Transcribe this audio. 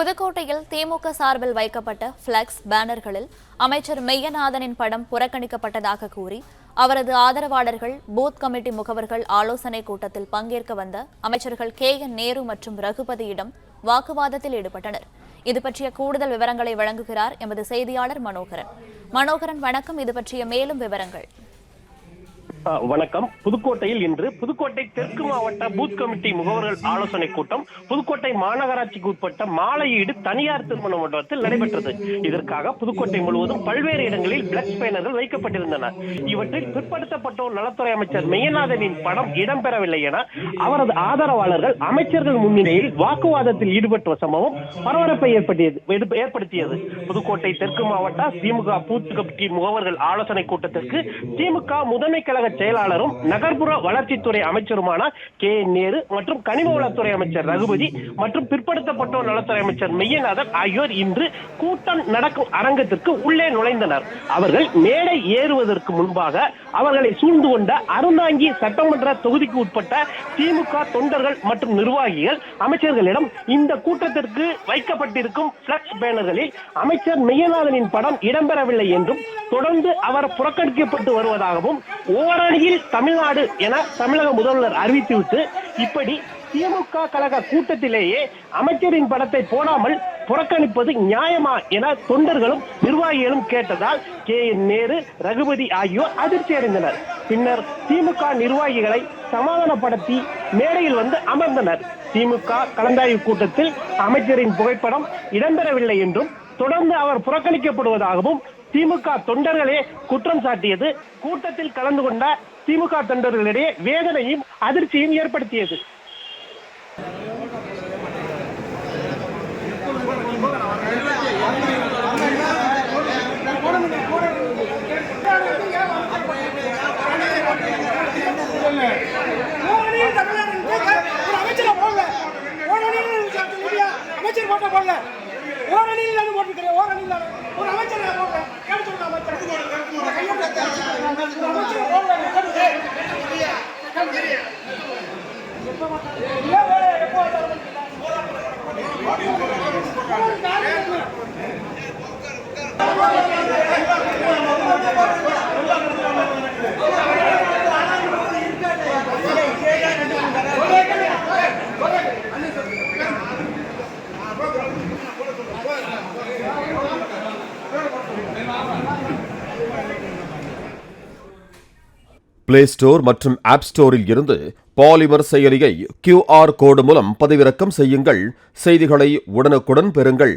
புதுக்கோட்டையில் திமுக சார்பில் வைக்கப்பட்ட பிளக்ஸ் பேனர்களில் அமைச்சர் மெய்யநாதனின் படம் புறக்கணிக்கப்பட்டதாக கூறி அவரது ஆதரவாளர்கள் பூத் கமிட்டி முகவர்கள் ஆலோசனைக் கூட்டத்தில் பங்கேற்க வந்த அமைச்சர்கள் KN நேரு மற்றும் ரகுபதியிடம் வாக்குவாதத்தில் ஈடுபட்டனர். இதுபற்றிய கூடுதல் விவரங்களை வழங்குகிறார் எமது செய்தியாளர் மனோகரன். வணக்கம். இது பற்றிய மேலும் விவரங்கள். வணக்கம். புதுக்கோட்டையில் இன்று புதுக்கோட்டை தெற்கு மாவட்ட பூத் கமிட்டி முகவர்கள் ஆலோசனை கூட்டம் புதுக்கோட்டை மாநகராட்சிக்கு உட்பட்ட மாலையீடு தனியார் திருமண மண்டபத்தில் நடைபெற்றது. இதற்காக புதுக்கோட்டை முழுவதும் பல்வேறு இடங்களில் பிளக்ஸ் பேனர்கள் வைக்கப்பட்டிருந்தன. இவற்றில் பிற்படுத்தப்பட்டோர் நலத்துறை அமைச்சர் மெய்யநாதனின் படம் இடம்பெறவில்லை என அவரது ஆதரவாளர்கள் அமைச்சர்கள் முன்னிலையில் வாக்குவாதத்தில் ஈடுபட்ட சம்பவம் பரபரப்பை ஏற்படுத்தியது. புதுக்கோட்டை தெற்கு மாவட்ட திமுக பூத் கமிட்டி முகவர்கள் ஆலோசனை கூட்டத்திற்கு திமுக முதன்மை கழக செயலாளரும் நகர்ப்புற வளர்ச்சித்துறை அமைச்சருமான KN நேரு மற்றும் கனிம வளத்துறை அமைச்சர் ரகுபதி மற்றும் பிற்படுத்தப்பட்டோர் நலத்துறை அமைச்சர் மெய்யநாதன் ஆகியோர் இன்று கூட்டம் நடக்கும் அரங்கத்திற்கு உள்ளே நுழைந்தனர். அவர்கள் மேடை ஏறுவதற்கு முன்பாக அவர்களை சூழ்ந்து கொண்ட அறந்தாங்கி சட்டமன்ற தொகுதிக்கு உட்பட்ட திமுக தொண்டர்கள் மற்றும் நிர்வாகிகள் அமைச்சர்களிடம் இந்த கூட்டத்திற்கு வைக்கப்பட்டிருக்கும் பிளக்ஸ் பேனர்களில் அமைச்சர் மெய்யநாதனின் படம் இடம்பெறவில்லை என்றும் தொடர்ந்து அவர் புறக்கணிக்கப்பட்டு வருவதாகவும் ஓரணியில் தமிழ்நாடு என தமிழக முதல்வர் அறிவித்துவிட்டு இப்படி திமுக கழக கூட்டத்திலேயே அமைச்சரின் படத்தை போடாமல் புறக்கணிப்பது நியாயமா என தொண்டர்களும் நிர்வாகிகளும் கேட்டதால் KN நேரு ரகுபதி ஆகியோர் அதிர்ச்சி அடைந்தனர். பின்னர் திமுக நிர்வாகிகளை சமாதானப்படுத்தி மேடையில் வந்து அமர்ந்தனர். திமுக கலந்தாய்வு கூட்டத்தில் அமைச்சரின் புகைப்படம் இடம்பெறவில்லை என்றும் தொடர்ந்து அவர் புறக்கணிக்கப்படுவதாகவும் திமுக தொண்டர்களே குற்றம் சாட்டியது கூட்டத்தில் கலந்து கொண்ட திமுக தொண்டர்களிடையே வேதனையும் அதிர்ச்சியும் ஏற்படுத்தியது. பிளே ஸ்டோர் மற்றும் ஆப் ஸ்டோரில் இருந்து பாலிமர் செயலியை QR கோடு மூலம் பதிவிறக்கம் செய்யுங்கள். செய்திகளை உடனுக்குடன் பெறுங்கள்.